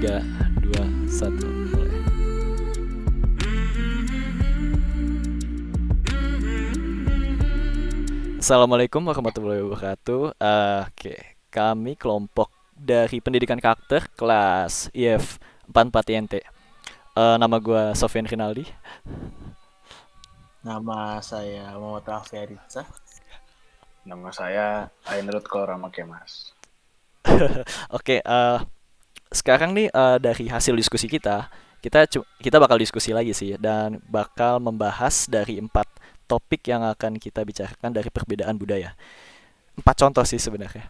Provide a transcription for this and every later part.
3, 2, 1, mulai. Assalamualaikum warahmatullahi wabarakatuh. Oke, kami kelompok dari pendidikan karakter kelas IF 44 INT. Nama gue Sofian Rinaldi. Nama saya Muhammad Raffi Aritza. Nama saya Ainrut Korama Kemas. Oke, sekarang nih dari hasil diskusi kita bakal diskusi lagi sih dan bakal membahas dari 4 topik yang akan kita bicarakan dari perbedaan budaya. 4 contoh sih sebenarnya.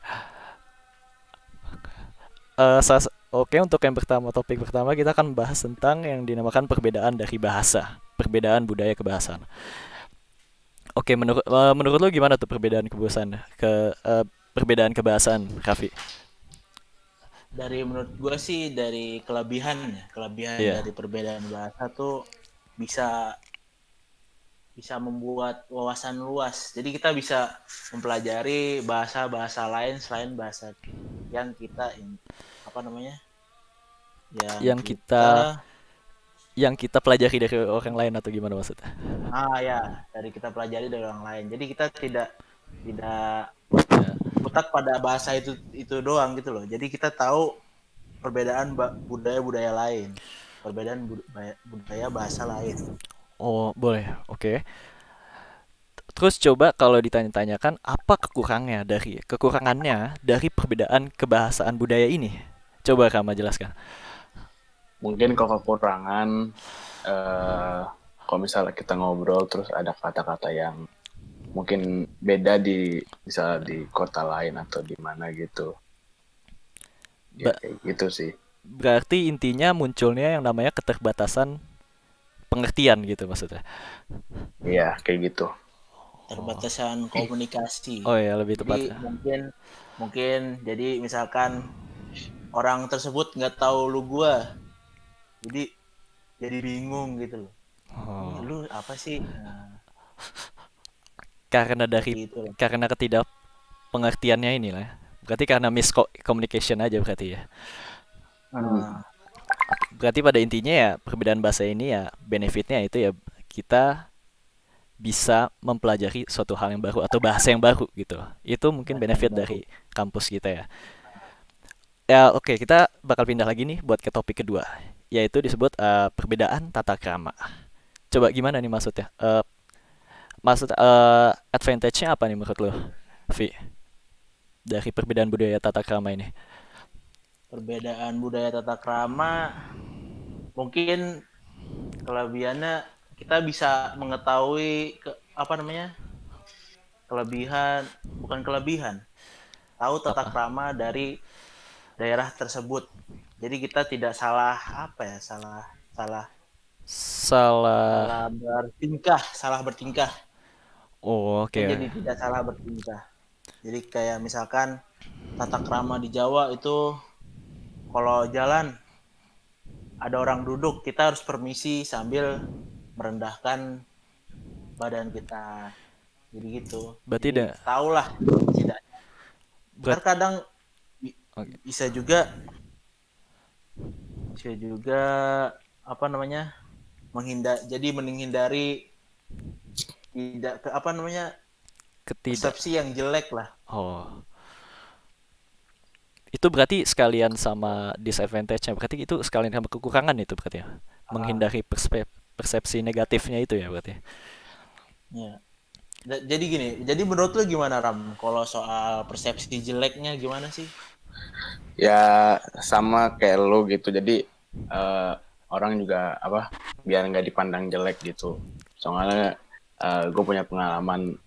Oke, untuk yang pertama, topik pertama kita akan membahas tentang yang dinamakan perbedaan dari bahasa, perbedaan budaya kebahasaan. Oke, menurut lo gimana tuh perbedaan perbedaan kebahasaan, Raffi? Menurut gue sih dari kelebihan Iya. dari perbedaan bahasa tuh bisa membuat wawasan luas. Jadi kita bisa mempelajari bahasa-bahasa lain selain bahasa yang kita Yang kita pelajari dari orang lain atau gimana maksudnya? dari kita pelajari dari orang lain. Jadi kita tidak Ya. berkutat pada bahasa itu doang gitu loh. Jadi kita tahu perbedaan budaya-budaya lain, perbedaan budaya bahasa lain. Oh, boleh. Oke. Terus coba kalau ditanya-tanyakan apa kekurangannya dari perbedaan kebahasaan budaya ini? Coba Rama jelaskan. Mungkin kalau kekurangan, kalau misalnya kita ngobrol terus ada kata-kata yang mungkin beda misalnya di kota lain atau di mana gitu. Ya kayak gitu sih. Berarti intinya munculnya yang namanya keterbatasan pengertian gitu maksudnya. Iya, kayak gitu. Keterbatasan komunikasi. Oh ya, lebih tepat. Jadi mungkin jadi misalkan orang tersebut nggak tahu lu gua, jadi bingung gitu loh. Lu apa sih? Gitu. Karena ketidakpengertiannya inilah. Berarti karena miscommunication aja berarti ya. Berarti pada intinya ya perbedaan bahasa ini ya benefitnya itu ya kita bisa mempelajari suatu hal yang baru atau bahasa yang baru gitu. Itu mungkin benefit dari kampus kita ya. Ya oke, kita bakal pindah lagi nih buat ke topik kedua, yaitu disebut perbedaan tata krama. Coba gimana nih maksudnya? Advantage-nya apa nih menurut lo, Vi? Dari perbedaan budaya tata krama ini? Perbedaan budaya tata krama mungkin kelebihannya kita bisa mengetahui tahu tata krama dari daerah tersebut. Jadi kita tidak salah bertingkah. Oh, oke. Jadi tidak salah bertingkah. Jadi kayak misalkan tata krama di Jawa itu kalau jalan ada orang duduk, kita harus permisi sambil merendahkan badan kita. Jadi gitu. Berarti tahu lah tidak. Terkadang bisa juga menghindari tidak persepsi yang jelek lah. Oh. Itu berarti sekalian sama disadvantage-nya. Berarti itu sekalian sama kekurangan itu berarti ya. Menghindari persepsi negatifnya itu ya berarti. Ya. Jadi gini, jadi menurut lu gimana Ram? Kalau soal persepsi jeleknya gimana sih? Ya sama kayak lu gitu. Jadi orang juga biar nggak dipandang jelek gitu. Soalnya gue punya pengalaman.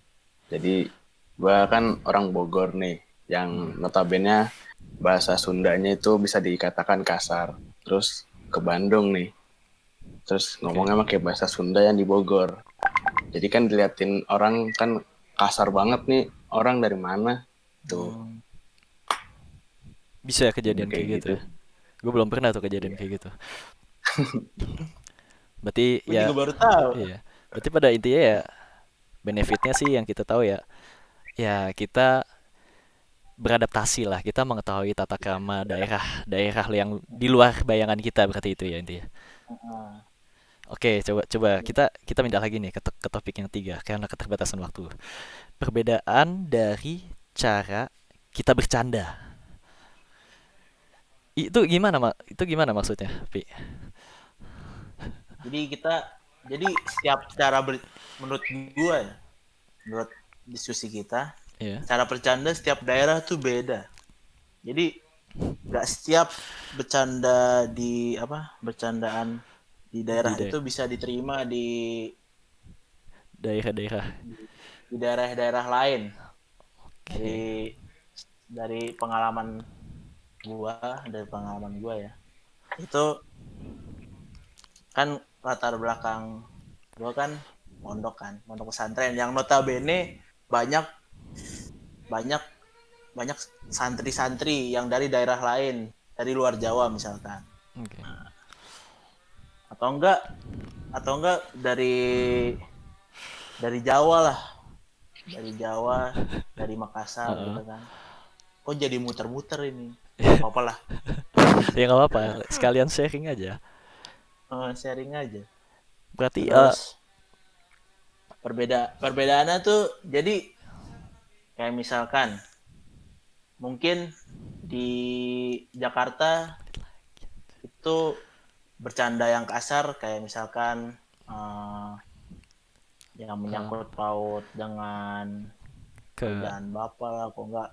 Jadi gue kan orang Bogor nih, yang notabene bahasa Sundanya itu bisa dikatakan kasar. Terus ke Bandung nih, terus ngomongnya pakai bahasa Sunda yang di Bogor. Jadi kan diliatin orang kan kasar banget nih, orang dari mana tuh. Bisa kejadian kayak gitu ya? Gue belum pernah tuh kejadian kayak gitu. Berarti ya. Gue baru tahu. Iya. Berarti pada intinya ya benefitnya sih yang kita tahu ya. Ya kita beradaptasi lah. Kita mengetahui tata krama daerah yang di luar bayangan kita berarti itu ya intinya. Heeh. Oke, coba coba kita pindah lagi nih ke topik yang tiga karena keterbatasan waktu. Perbedaan dari cara kita bercanda. Itu gimana maksudnya, Pi? Jadi jadi setiap menurut gua ya, menurut diskusi kita, Iya, cara bercanda setiap daerah tuh beda. Jadi nggak setiap bercandaan di di daerah itu bisa diterima daerah-daerah. di daerah-daerah lain. Oke. Dari pengalaman gua ya, itu kan latar belakang gua kan pondok pesantren yang notabene banyak banyak banyak santri-santri yang dari daerah lain, dari luar Jawa misalkan, Oke. atau enggak dari Jawa lah, dari Makassar Heeh. gitu kan. Kok jadi muter-muter ini? Gak apa-apa lah, Ya nggak apa-apa, sekalian sharing aja. sharing aja. Berarti Terus perbedaannya tuh jadi kayak misalkan mungkin di Jakarta itu bercanda yang kasar kayak misalkan eh, yang menyangkut paut dengan ke kerjaan bapak lah, kok enggak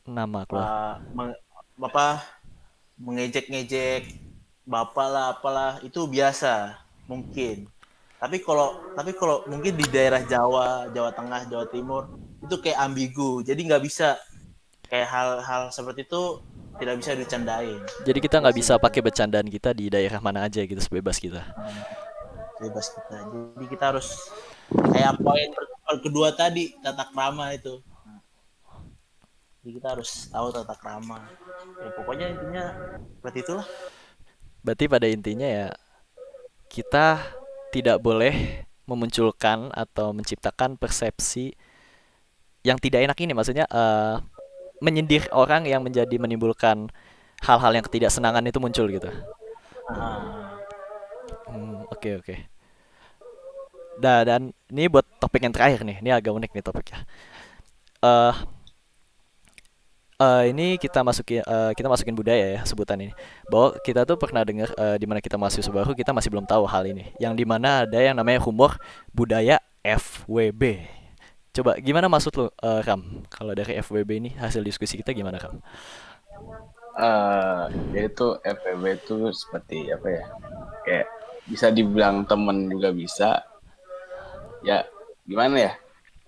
nama keluar. bapak mengejek-ngejek bapak lah apalah, itu biasa mungkin. Tapi kalau mungkin di daerah Jawa Tengah, Jawa Timur itu kayak ambigu, jadi nggak bisa, kayak hal-hal seperti itu tidak bisa dicandain. Jadi kita Itu nggak sih bisa gitu. pakai bercandaan kita di daerah mana aja gitu sebebas kita. Bebas kita, jadi kita harus kayak poin kedua tadi, tata krama itu. Jadi kita harus tahu tata krama, ya pokoknya intinya seperti itulah. Berarti pada intinya ya kita tidak boleh memunculkan atau menciptakan persepsi yang tidak enak ini. Maksudnya menyindir orang yang menimbulkan hal-hal yang ketidaksenangan itu muncul gitu. Ah, Oke oke. Dan ini buat topik yang terakhir nih. Ini agak unik nih topiknya. Eh ini kita masukin budaya ya sebutan ini. Bahwa kita tuh pernah dengar di mana kita mahasiswa baru kita masih belum tahu hal ini. Yang di mana ada yang namanya humor budaya FWB. Coba gimana maksud lu Ram? Kalau dari FWB ini hasil diskusi kita gimana Ram? Jadi tuh FEB itu seperti apa ya? Kayak bisa dibilang temen juga bisa. Ya gimana ya?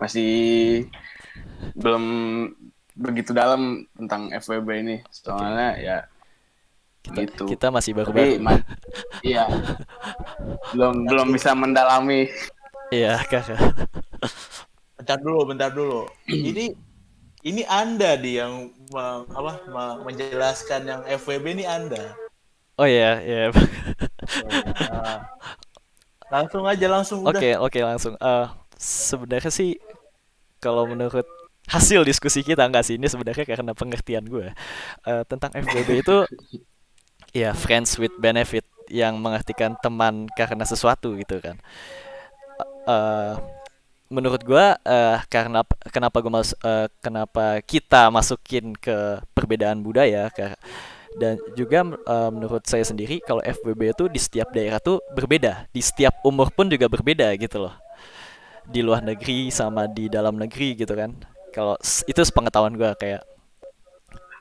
Masih belum begitu dalam tentang FWB ini. Oke. Soalnya ya Kita gitu. kita masih Tapi baru-baru. iya belum bentar belum dulu, bisa mendalami. Iya, Kakak. bentar dulu. Ini Anda yang menjelaskan yang FWB ini Anda. Oh iya, iya. Ah, langsung aja, langsung udah. Oke, oke langsung. Sebenarnya sih kalau menurut hasil diskusi kita enggak sih ini sebenarnya karena pengertian gue tentang FWB itu ya friends with benefit yang mengartikan teman karena sesuatu gitu kan. Eh Menurut gue karena kenapa kita masukin ke perbedaan budaya dan juga menurut saya sendiri kalau FWB itu di setiap daerah tuh berbeda, di setiap umur pun juga berbeda gitu loh, di luar negeri sama di dalam negeri gitu kan. Kalau itu sepengetahuan gue kayak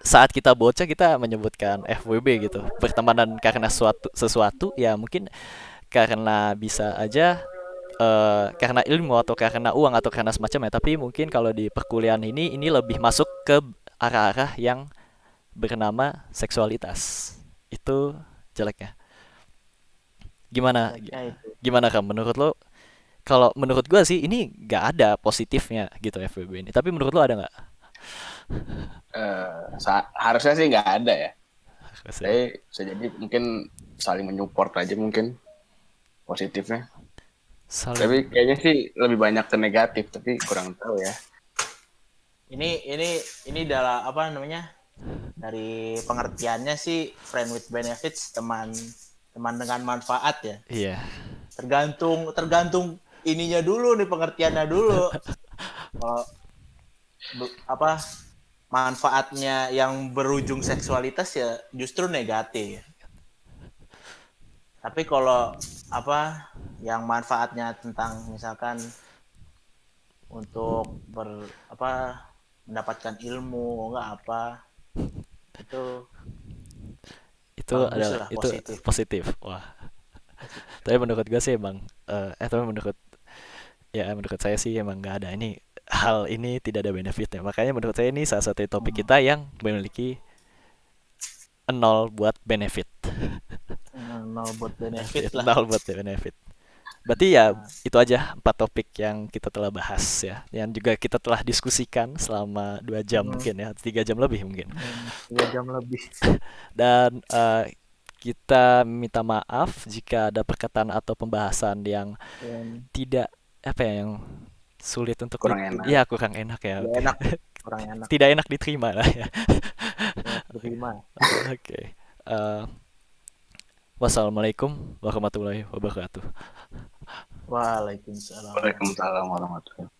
saat kita bocah kita menyebutkan FWB gitu, pertemanan karena sesuatu ya mungkin karena bisa aja karena ilmu atau karena uang atau karena semacamnya. Tapi mungkin kalau di perkuliahan ini lebih masuk ke arah-arah yang bernama seksualitas. Itu jeleknya. Gimana Jeleknya itu. gimana kamu menurut lo? Kalau menurut gua sih ini nggak ada positifnya gitu FWB ini. Tapi menurut lo ada nggak? Harusnya sih nggak ada ya. Harusnya. Tapi bisa jadi mungkin saling menyupport aja mungkin positifnya. Saling. Tapi kayaknya sih lebih banyak ke negatif, tapi kurang tahu ya. ini adalah apa namanya, dari pengertiannya sih friend with benefits, teman teman dengan manfaat ya. Iya. Tergantung ininya dulu nih, pengertiannya dulu. Kalau apa manfaatnya yang berujung seksualitas ya justru negatif. Tapi kalau apa yang manfaatnya tentang misalkan untuk mendapatkan ilmu enggak apa, itu Itu bagus adalah lah, itu positif. positif. Wah. Tapi menurut gue sih emang tapi menurut saya sih emang nggak ada ini, hal ini tidak ada benefitnya. Makanya menurut saya ini salah satu topik kita yang memiliki nol buat benefit. Nol buat benefit lah. Nol buat benefit. Berarti ya Nah, itu aja 4 topik yang kita telah bahas ya, yang juga kita telah diskusikan selama 2 jam mungkin ya, 3 jam lebih mungkin. 3 jam lebih. Dan kita minta maaf jika ada perkataan atau pembahasan yang Dan tidak apa ya, yang sulit untuk Kurang enak. ya kurang enak ya. nggak Oke. enak, kurang enak. Tidak enak diterima lah ya. Terima. Oke. Eh, Wassalamualaikum warahmatullahi wabarakatuh. Waalaikumsalam. Waalaikumsalam warahmatullahi